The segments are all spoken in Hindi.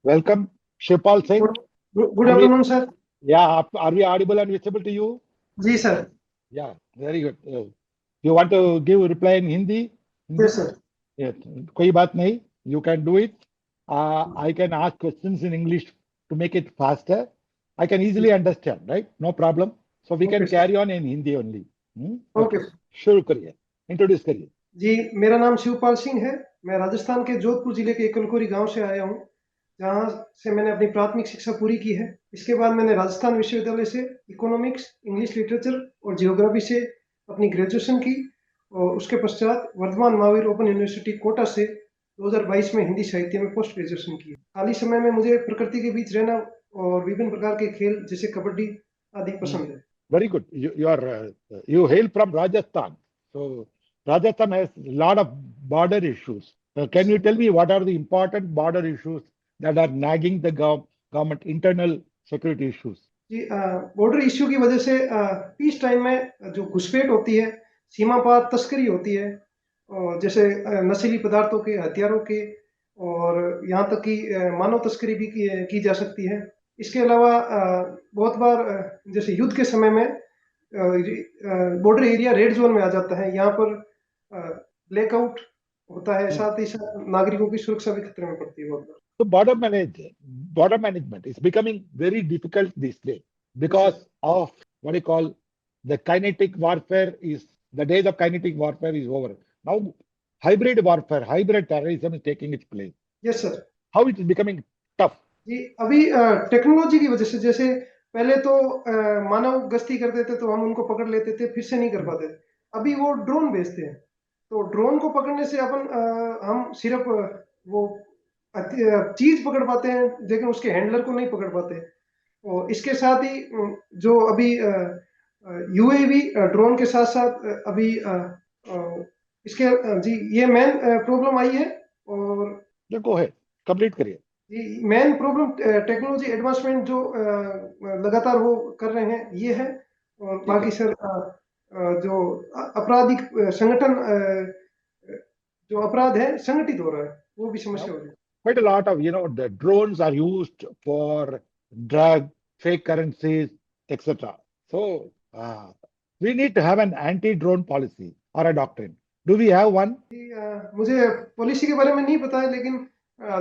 Welcome, Shipal Singh. Good Are we, afternoon sir. yeah, are we audible and visible to you? जी सर। Yeah, very good. You want to give reply in Hindi? Yes Hindi? Sir. Yes. कोई बात नहीं. You can do it. I can ask questions in English to make it faster. I can easily understand, right? No problem. So we okay can sir. carry on in Hindi only. Okay Okay. शुरू करिए. Introduce करिए. जी, मेरा नाम शिवपाल सिंह है। मैं राजस्थान के जोधपुर जिले के कलकोरी गांव से आया हूं, जहां से मैंने अपनी प्राथमिक शिक्षा पूरी की है। इसके बाद मैंने राजस्थान विश्वविद्यालय से इकोनॉमिक्स, इंग्लिश लिटरेचर और जियोग्राफी से अपनी ग्रेजुएशन की, और उसके पश्चात वर्धमान महावीर ओपन यूनिवर्सिटी कोटा से 2022 में हिंदी साहित्य में पोस्ट ग्रेजुएशन की। खाली समय में मुझे प्रकृति के बीच रहना और विभिन्न प्रकार के खेल जैसे कबड्डी आदि पसंद है। Very good. You hail from Rajasthan. So Rajasthan has a lot of border issues. Can you tell me what are the important border issues that are nagging the government, internal security issues? Ji, border issue की वजह से पीस टाइम में जो घुसपैठ होती है, सीमा पार तस्करी होती है, और जैसे नशीली पदार्थों के, हथियारों के, और यहाँ तक कि मानव तस्करी भी की जा सकती है। इसके अलावा बहुत बार जैसे युद्ध के समय में बॉर्डर एरिया रेड जोन में आ जाता है। यहाँ पर ब्लैकआउट होता है, साथ ही साथ नागरिकों की सुरक्षा भी खतरे में पड़ती है बहुत बार। So border management is becoming very difficult these days because of what you call the kinetic warfare the days of kinetic warfare is over. Now hybrid warfare, hybrid terrorism is taking its place. Yes sir. How it is becoming tough? जी, अभी टेक्नोलॉजी की वजह से, जैसे पहले तो मानव गश्ती करते थे तो हम उनको पकड़ लेते थे, फिर से नहीं कर पाते। अभी वो ड्रोन भेजते हैं, तो ड्रोन को पकड़ने से हम सिर्फ वो चीज पकड़ पाते हैं, लेकिन उसके हैंडलर को नहीं पकड़ पाते। और इसके साथ ही जो अभी यूएवी ड्रोन के साथ साथ अभी इसके जी ये मेन प्रॉब्लम आई है। और देखो है कंप्लीट करिए। मेन प्रॉब्लम टेक्नोलॉजी एडवांसमेंट जो लगातार वो कर रहे हैं, ये है। और बाकी सर जो आपराधिक संगठन जो अपराध है संगठित हो रहा है, वो भी समस्या हो रही है। Quite a lot of the drones are used for drug, fake currencies, etc. So we need to have an anti-drone policy or a doctrine. Do we have one? मुझे पॉलिसी के बारे में नहीं पता है, लेकिन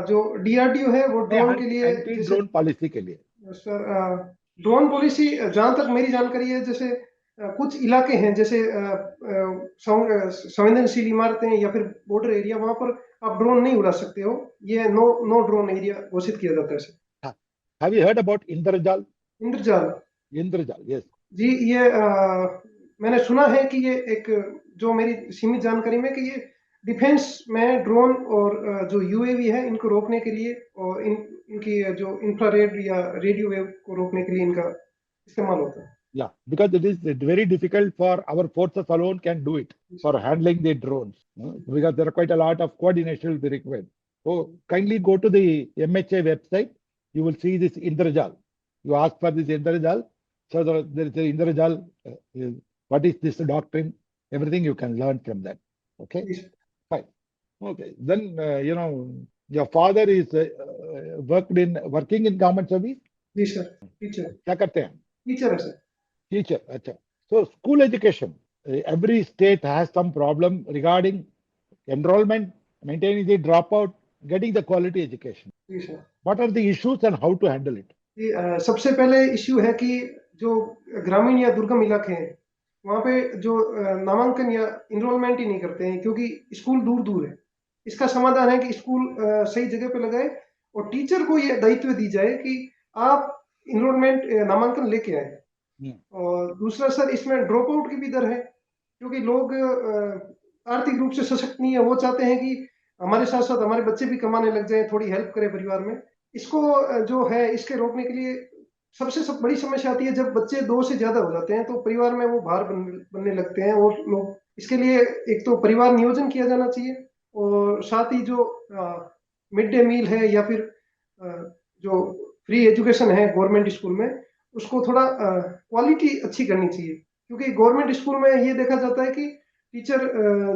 जो डीआरडीओ है वो ड्रोन के लिए, एंटी ड्रोन पॉलिसी के लिए सर ड्रोन पॉलिसी जहां तक मेरी जानकारी है, जैसे कुछ इलाके हैं जैसे संवेदनशील इमारतें या फिर बॉर्डर एरिया, वहां पर आप ड्रोन नहीं उड़ा सकते हो। ये नो ड्रोन एरिया घोषित किया जाता है sir. Have you heard about इंद्रजाल? इंद्रजाल yes. जी, ये मैंने सुना है कि ये एक, जो मेरी सीमित जानकारी में, कि ये डिफेंस में ड्रोन और जो यूएवी है इनको रोकने के लिए, और इनकी जो इंफ्रारेड या रेडियो वेव को रोकने के लिए इनका इस्तेमाल होता है। Yeah, because it is very difficult for our forces alone can do it for handling the drones, because there are quite a lot of coordination will be required. So kindly go to the MHA website. You will see this Indrajal. You ask for this Indrajal. So there is a Indrajal. What is this doctrine? Everything you can learn from that. Okay. Fine. Okay. Then your father is working in government service. जी सर, टीचर। क्या करते हैं? टीचर है सर। Teacher, अच्छा. So school education, every state has some problem regarding enrollment, maintaining the dropout, getting the quality education. जी sir. What are the issues and how to handle it? सबसे पहले इश्यू है कि जो ग्रामीण या दुर्गम इलाके हैं, वहाँ पे जो नामांकन या इनरोलमेंट ही नहीं करते हैं, क्योंकि स्कूल दूर दूर है। इसका समाधान है कि स्कूल सही जगह पे लगाए, और टीचर को ये दायित्व दी जाए कि आप इनरोलमेंट नामांकन लेके आए। और दूसरा सर, इसमें ड्रॉप आउट की भी दर है, क्योंकि लोग आर्थिक रूप से सशक्त नहीं है। वो चाहते हैं कि हमारे साथ साथ हमारे बच्चे भी कमाने लग जाए, थोड़ी हेल्प करें परिवार में। इसको जो है, इसके रोकने के लिए सबसे बड़ी समस्या आती है जब बच्चे 2 से ज्यादा हो जाते हैं, तो परिवार में वो भार बनने लगते हैं। और लोग इसके लिए एक तो परिवार नियोजन किया जाना चाहिए, और साथ ही जो मिड डे मील है या फिर जो फ्री एजुकेशन है गवर्नमेंट स्कूल में, उसको थोड़ा क्वालिटी अच्छी करनी चाहिए। क्योंकि गवर्नमेंट स्कूल में ये देखा जाता है कि टीचर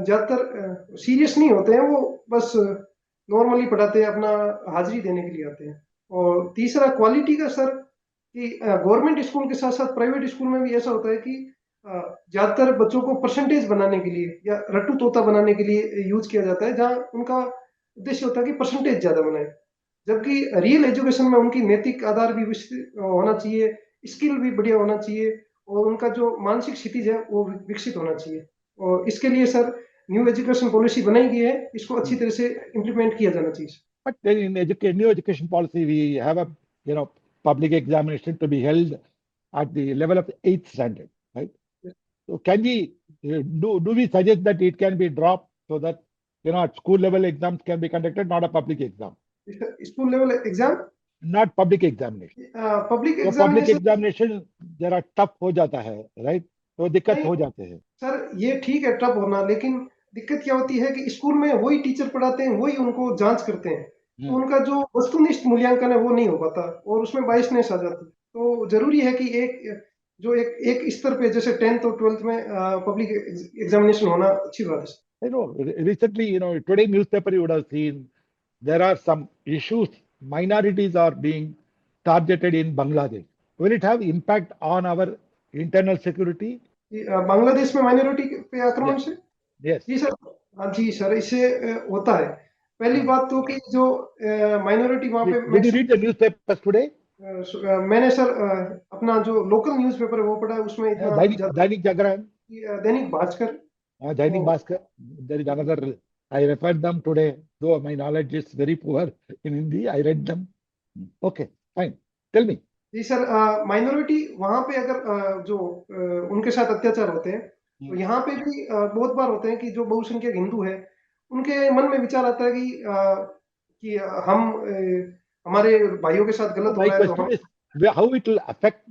ज्यादातर सीरियस नहीं होते हैं, वो बस नॉर्मली पढ़ाते हैं, अपना हाजिरी देने के लिए आते हैं। और तीसरा क्वालिटी का सर, कि गवर्नमेंट स्कूल के साथ साथ प्राइवेट स्कूल में भी ऐसा होता है कि ज्यादातर बच्चों को परसेंटेज बनाने के लिए या रट्टू तोता बनाने के लिए यूज किया जाता है, जहां उनका उद्देश्य होता है कि परसेंटेज ज्यादा बनाए, जबकि रियल एजुकेशन में उनकी नैतिक आधार भी विकसित होना चाहिए, स्किल भी बढ़िया होना चाहिए, और उनका जो मानसिक क्षितिज है वो विकसित होना चाहिए। और इसके लिए सर न्यू एजुकेशन पॉलिसी बनाई गई है, इसको अच्छी तरह से इम्प्लीमेंट किया जाना चाहिए। But then in new education policy, we have a public examination to be held at the level of the 8th standard, right? Yes. So can we do we suggest that it can be dropped so that at school level exams can be conducted, not a public exam, school level exam, not public examination. Public तो public एग्जामिनेशन examination जरा टफ हो जाता है, right? तो दिक्कत नहीं हो जाते हैं। सर, ये ठीक है टफ होना, लेकिन दिक्कत क्या होती है कि स्कूल में वही टीचर पढ़ाते हैं, वही उनको जांच करते हैं, तो उनका जो वस्तुनिष्ठ मूल्यांकन है वो नहीं हो पाता और उसमें बायसनेस आ जाती है। तो जरूरी है कि एक स्तर पे जैसे 10th और 12th में पब्लिक एग्जामिनेशन होना अच्छी बात है। I know recently, today newspaper you would have seen there are some issues. Minorities are being targeted in Bangladesh. Will it have impact on our internal security? Bangladesh में माइनॉरिटी पे आक्रमण Yes. से, Yes. जी सर, हाँ जी सर, इससे होता है। पहली बात तो कि जो माइनॉरिटी वहाँ पे Did you read the newspapers today? मैंने सर अपना जो लोकल न्यूज़पेपर है वो पढ़ा है, उसमें इतना ज्यादा दैनिक जागरण, दैनिक भास्कर, दैनिक वो Bhaskar. There is another. I referred them today, though my knowledge is very poor in Hindi. I read them. Okay, fine. Tell me. Ji sir, minority वहाँ पे अगर जो उनके साथ अत्याचार होते हैं, तो यहाँ पे भी बहुत बार होते हैं कि जो बहुसंख्यक हिंदू है उनके मन में विचार आता है कि हम हमारे भाइयों के साथ गलत हो My रहा है, तो question हम is how it will affect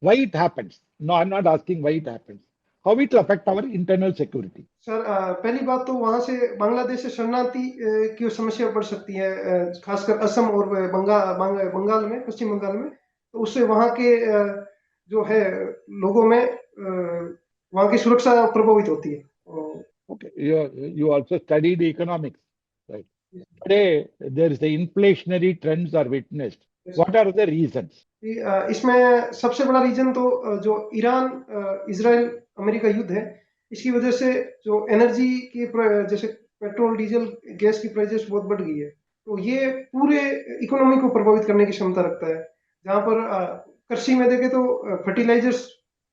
why it happens. No, I'm not asking why it happens. How it will affect our internal security. Sir पहली बात तो वहां से बांग्लादेश से शरणार्थी की समस्या बढ़ सकती है, खासकर असम और बंगाल में, पश्चिम बंगाल में, तो उससे वहां के जो है लोगों में वहां की सुरक्षा प्रभावित होती है। Okay, you also studied economics, right? Today there is the inflationary trends are witnessed. What are the reasons? इसमें सबसे बड़ा रीजन तो जो ईरान इजराइल अमेरिका युद्ध है, इसकी वजह से जो एनर्जी की जैसे पेट्रोल डीजल गैस की प्राइसेस बहुत बढ़ गई है, तो ये पूरे इकोनॉमी को प्रभावित करने की क्षमता रखता है। जहां पर कृषि में देखें तो फर्टिलाइजर्स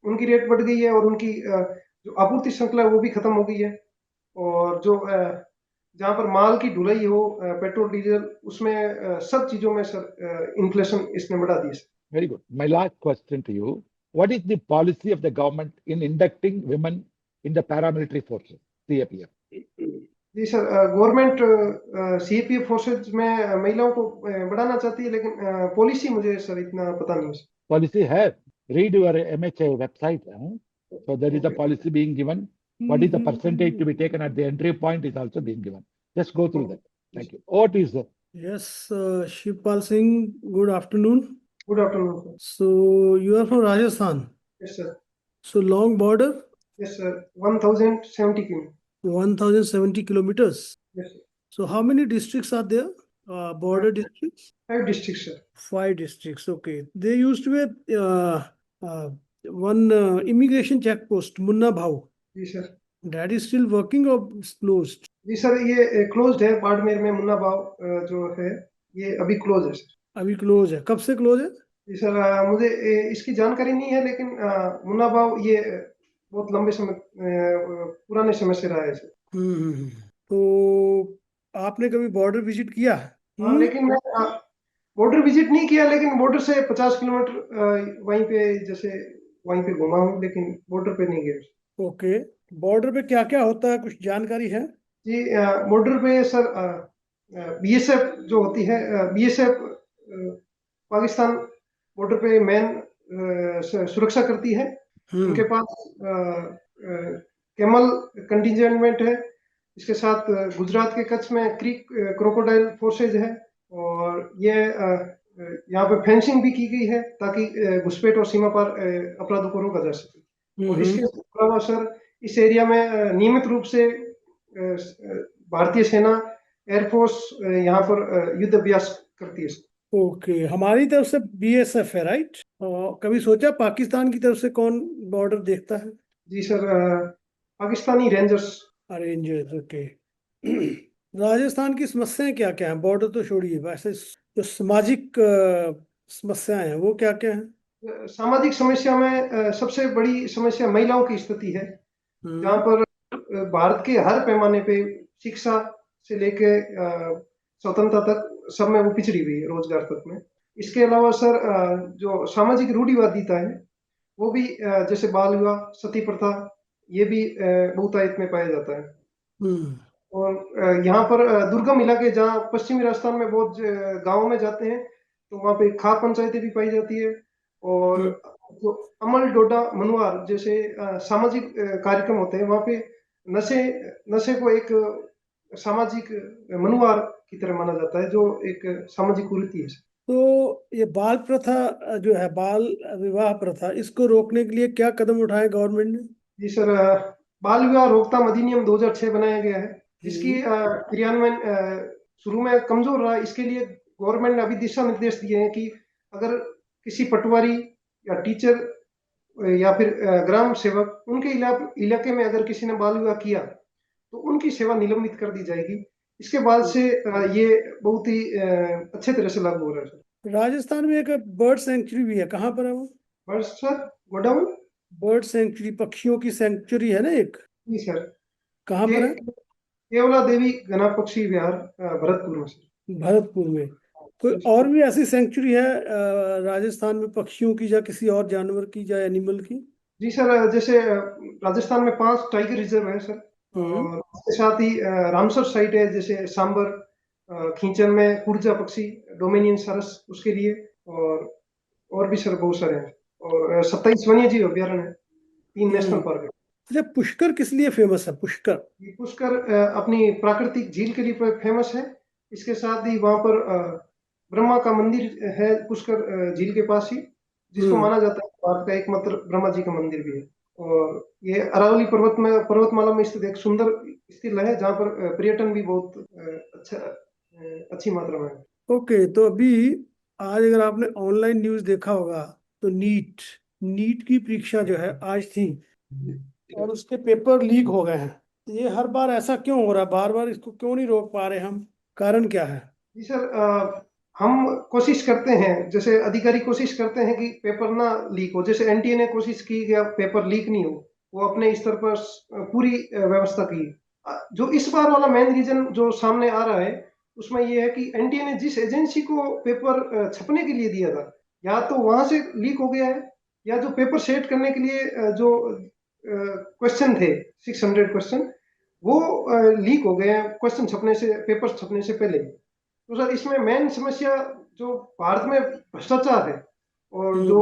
उनकी रेट बढ़ गई है और उनकी जो आपूर्ति श्रृंखला है वो भी खत्म हो गई है, और जो जहां पर माल की ढुलाई हो पेट्रोल डीजल, उसमें सब चीजों में सर इन्फ्लेशन इसने बढ़ा दी है। Very good. My last question to you: what is the policy of the government in inducting women in the paramilitary forces, CAPF? जी सर, गवर्नमेंट सीपीएफ फोर्सेज में महिलाओं को बढ़ाना चाहती है, लेकिन पॉलिसी मुझे सर इतना पता नहीं है। Policy है. Read your MHA website. So there is a policy being given. What is the percentage to be taken at the entry point is also being given. Just go through that. Thank you. What is that? Yes, Shivpal Singh, good afternoon. Good afternoon sir. So you are from Rajasthan. Yes sir. So long border, yes sir, 1070 की। 1070 kilometers. Yes sir, So how many districts are there? Border districts? 5 district sir. 5 districts. Okay. There used to be one immigration check post, Munna Bhau. जी sir. That is still working or it's closed? जी सर, ये क्लोज्ड है, बाड़मेर में मुन्ना भाव जो है ये अभी क्लोज है सर। अभी क्लोज है। कब से क्लोज है? जी सर, मुझे इसकी जानकारी नहीं है, लेकिन मुन्ना भाव ये बहुत लंबे समय पुराने समय से रहा है सर। तो आपने कभी बॉर्डर विजिट किया? हाँ, लेकिन मैं बॉर्डर विजिट नहीं किया, लेकिन बॉर्डर से 50 किलोमीटर वहीं पे जैसे वहीं पे घुमा हूँ, लेकिन बॉर्डर पे नहीं गया। ओके। बॉर्डर पे क्या क्या होता है, कुछ जानकारी है? जी, बॉर्डर पे सर बीएसएफ जो होती है, बीएसएफ पाकिस्तान बॉर्डर पे मेन सुरक्षा करती है। उनके पास कैमल कंटिजेंटमेंट है, इसके साथ गुजरात के कच्छ में क्रीक क्रोकोडाइल फोर्सेज है, और ये यहाँ पे फेंसिंग भी की गई है ताकि घुसपैठ और सीमा पार अपराधों को रोका जा सके। और इसके अलावा सर इस एरिया में नियमित रूप से भारतीय सेना, एयरफोर्स यहाँ पर युद्ध अभ्यास करती है। ओके, हमारी तरफ से बीएसएफ है, राइट? और कभी सोचा पाकिस्तान की तरफ से कौन बॉर्डर देखता है? जी sir, Pakistani rangers. Rangers, okay. Rajasthan की समस्याएं क्या क्या हैं? बॉर्डर तो छोड़िए, वैसे जो सामाजिक समस्याएं हैं वो क्या क्या हैं? सामाजिक समस्या में सबसे बड़ी समस्या महिलाओं की स्थिति है, जहाँ हम्म। पर भारत के हर पैमाने पे शिक्षा से लेके स्वतंत्रता तक सब में वो पिछड़ी हुई है, रोजगार तक में। इसके अलावा सर जो सामाजिक रूढ़िवादिता है वो भी, जैसे बाल विवाह, सती प्रथा, ये भी बहुतायत में पाया जाता है। हम्म। और यहाँ पर दुर्गम इलाके, जहाँ पश्चिमी राजस्थान में बहुत गाँव में जाते हैं, तो वहाँ पे खाप पंचायतें भी पाई जाती है। और हम्म। जो अमल डोडा मनवार जैसे सामाजिक कार्यक्रम होते हैं, वहाँ पे नशे नशे को एक सामाजिक मनुवार की तरह माना जाता है, जो एक सामाजिक कुरीति है। तो ये बाल प्रथा जो है, बाल विवाह प्रथा, इसको रोकने के लिए क्या कदम उठाए गवर्नमेंट ने? जी सर, बाल विवाह रोकथाम अधिनियम 2006 बनाया गया है, जिसकी हम्म। क्रियान्वयन शुरू में कमजोर रहा। इसके लिए गवर्नमेंट ने अभी दिशा निर्देश दिए हैं कि अगर किसी पटवारी या टीचर या फिर ग्राम सेवक, उनके इलाके में अगर किसी ने बाल विवाह किया तो उनकी सेवा निलंबित कर दी जाएगी। इसके बाद से ये बहुत ही अच्छे तरह से लागू हो रहा है सर। राजस्थान में एक बर्ड सेंचुरी भी है, कहाँ पर है वो? बस सर, गोडाउन। बर्ड सेंचुरी, पक्षियों की सेंचुरी है ना एक? जी सर, कहाँ ये पर है? केवला देवी घना पक्षी विहार, भरतपुर में सर। भरतपुर में? कोई और भी ऐसी सेंचुरी है राजस्थान में, पक्षियों की या किसी और जानवर की या एनिमल की? जी सर, जैसे राजस्थान में 5 टाइगर रिजर्व है सर। हम्म। और इसके साथ ही रामसर साइट है, जैसे सांबर, खींचन में कुर्जा पक्षी, डोमेनियन सरस उसके लिए। और भी सर बहुत सारे हैं। और 27 वन्य जीव अभ्यारण्य है, 3 नेशनल हम्म। पार्क है। अच्छा, पुष्कर किस लिए फेमस है, पुष्कर? ये पुष्कर अपनी प्राकृतिक झील के लिए फेमस है। इसके साथ ही वहां पर ब्रह्मा का मंदिर है, पुष्कर झील के पास ही, जिसको हम्म। माना जाता है भारत का एकमात्र ब्रह्मा जी का मंदिर भी है। और ये अरावली पर्वतमाला में स्थित एक सुंदर स्थल है, जहाँ पर पर्यटन भी बहुत अच्छी मात्रा में है। ओके, तो अभी आज अगर आपने ऑनलाइन न्यूज़ देखा होगा तो नीट नीट की परीक्षा जो है आज थी, और उसके पेपर लीक हो गए हैं। तो ये हर बार ऐसा क्यों हो रहा है? बार बार इसको क्यों नहीं रोक पा रहे हम? कारण क्या है? जी सर, हम कोशिश करते हैं, जैसे अधिकारी कोशिश करते हैं कि पेपर ना लीक हो। जैसे एनटीए ने कोशिश की कि अब पेपर लीक नहीं हो, वो अपने स्तर पर पूरी व्यवस्था की। जो इस बार वाला मेन रीजन जो सामने आ रहा है, उसमें ये है कि एनटीए ने जिस एजेंसी को पेपर छपने के लिए दिया था, या तो वहां से लीक हो गया है, या जो पेपर सेट करने के लिए जो क्वेश्चन थे, 600 क्वेश्चन, वो लीक हो गए हैं क्वेश्चन छपने से, पेपर छपने से पहले। तो सर, इसमें मेन समस्या जो भारत में भ्रष्टाचार है, और जो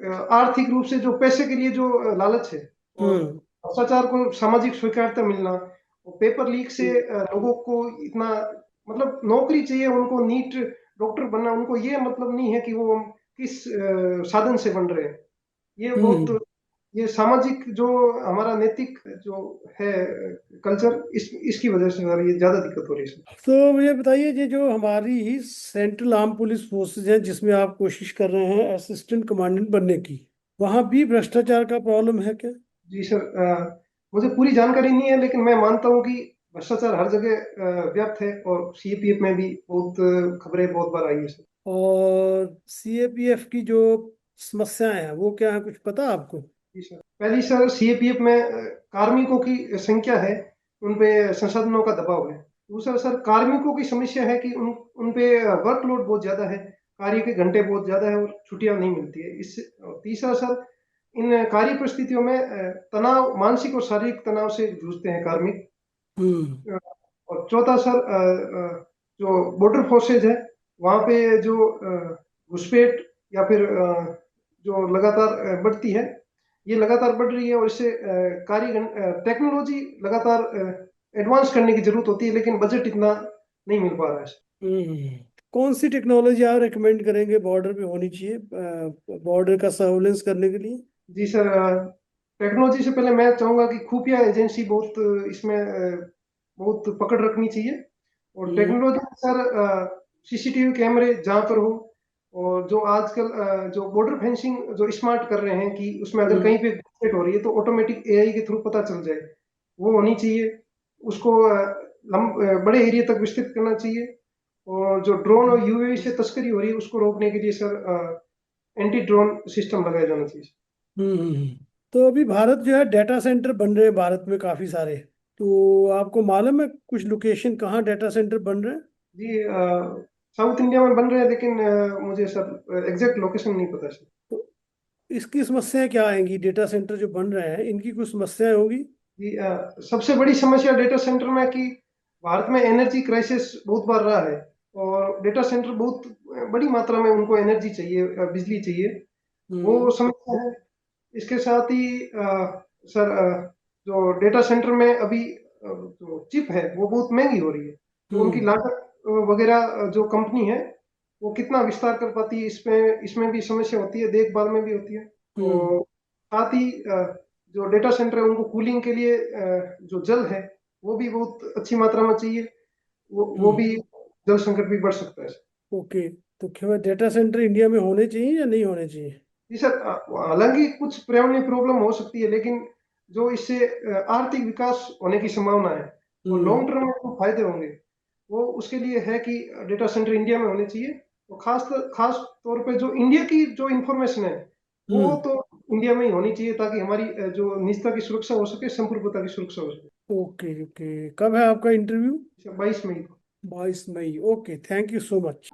हम्म। आर्थिक रूप से जो पैसे के लिए जो लालच है, और हम्म। भ्रष्टाचार को सामाजिक स्वीकार्यता मिलना, और पेपर लीक से लोगों को इतना, मतलब नौकरी चाहिए उनको, नीट डॉक्टर बनना, उनको ये मतलब नहीं है कि वो किस साधन से बन रहे हैं। ये हम्म। बहुत, ये सामाजिक जो हमारा नैतिक जो है कल्चर, इसकी वजह से सर ये ज्यादा दिक्कत हो रही है सर। तो मुझे बताइए, ये जो हमारी सेंट्रल आर्म पुलिस फोर्सेज है, जिसमें आप कोशिश कर रहे हैं असिस्टेंट कमांडेंट बनने की, वहां भी भ्रष्टाचार का प्रॉब्लम है क्या? जी सर, मुझे पूरी जानकारी नहीं है, लेकिन मैं मानता हूँ कि भ्रष्टाचार हर जगह व्याप्त है, और सीएपीएफ में भी बहुत खबरें बहुत बार आई है सर। और सीएपीएफ की जो समस्याएं हैं वो क्या है, कुछ पता है आपको? जी सर, पहली सर, सीएपीएफ में कार्मिकों की संख्या है, उन पे संसाधनों का दबाव है। दूसरा सर, कार्मिकों की समस्या है कि उन पे वर्कलोड बहुत ज्यादा है, कार्य के घंटे बहुत ज्यादा है, और छुट्टियां नहीं मिलती है। इस और तीसरा सर, इन कार्य परिस्थितियों में तनाव, मानसिक और शारीरिक तनाव से जूझते हैं कार्मिक। हम्म। और चौथा सर, जो बॉर्डर फोर्सेज है, वहाँ पे जो घुसपैठ या फिर जो लगातार बढ़ती है, ये लगातार बढ़ रही है, और इससे टेक्नोलॉजी लगातार एडवांस करने की जरूरत होती है, लेकिन बजट इतना नहीं मिल पा रहा है। हम्म। कौन सी टेक्नोलॉजी आप रेकमेंड करेंगे बॉर्डर पे होनी चाहिए बॉर्डर का सर्वेलेंस करने के लिए? जी सर, टेक्नोलॉजी से पहले मैं चाहूंगा कि खुफिया एजेंसी बहुत इसमें बहुत पकड़ रखनी चाहिए। और हम्म। टेक्नोलॉजी सर, सीसीटीवी कैमरे जहाँ पर हो, और जो आजकल जो बॉर्डर फेंसिंग जो स्मार्ट कर रहे हैं कि उसमें अगर कहीं पे घुसपैठ हो रही है तो ऑटोमेटिक एआई के थ्रू पता चल जाए, वो होनी चाहिए। उसको बड़े एरिया तक विस्तृत करना चाहिए। और जो ड्रोन और यूएवी से तस्करी हो रही है उसको रोकने के लिए सर एंटी ड्रोन सिस्टम लगाया जाना चाहिए। तो अभी भारत जो है डेटा सेंटर बन रहे हैं भारत में काफी सारे, तो आपको मालूम है कुछ लोकेशन कहाँ डेटा सेंटर बन रहे हैं? जी साउथ इंडिया में बन रहे हैं, लेकिन मुझे सर एग्जैक्ट लोकेशन नहीं पता सर। तो इसकी समस्याएं क्या आएंगी? डेटा सेंटर जो बन रहे हैं इनकी कुछ समस्याएं होंगी? जी सबसे बड़ी समस्या डेटा सेंटर में कि भारत में एनर्जी क्राइसिस बहुत बार रहा है, और डेटा सेंटर बहुत बड़ी मात्रा में उनको एनर्जी चाहिए, बिजली चाहिए, वो हम्म समस्या है। इसके साथ ही सर जो डेटा सेंटर में अभी जो चिप है वो बहुत महंगी हो रही है, तो उनकी लागत वगैरह जो कंपनी है वो कितना विस्तार कर पाती है, इसमें भी समस्या होती है, देखभाल में भी होती है। तो साथ ही जो डेटा सेंटर है उनको कूलिंग के लिए जो जल है वो भी बहुत अच्छी मात्रा में चाहिए, वो भी जल संकट भी बढ़ सकता है। ओके, तो क्या डेटा सेंटर इंडिया में होने चाहिए या नहीं होने चाहिए? जी सर हालांकि कुछ पर्यावरणीय प्रॉब्लम हो सकती है, लेकिन जो इससे आर्थिक विकास होने की संभावना है और लॉन्ग टर्म में जो फायदे होंगे वो उसके लिए है कि डेटा सेंटर इंडिया में होने चाहिए। तो खास तौर पे जो इंडिया की जो इंफॉर्मेशन है वो तो इंडिया में ही होनी चाहिए, ताकि हमारी जो निजता की सुरक्षा हो सके, संप्रभुता की सुरक्षा हो सके। ओके ओके, कब है आपका इंटरव्यू? 22 मई को। 22 मई, okay, thank you so much.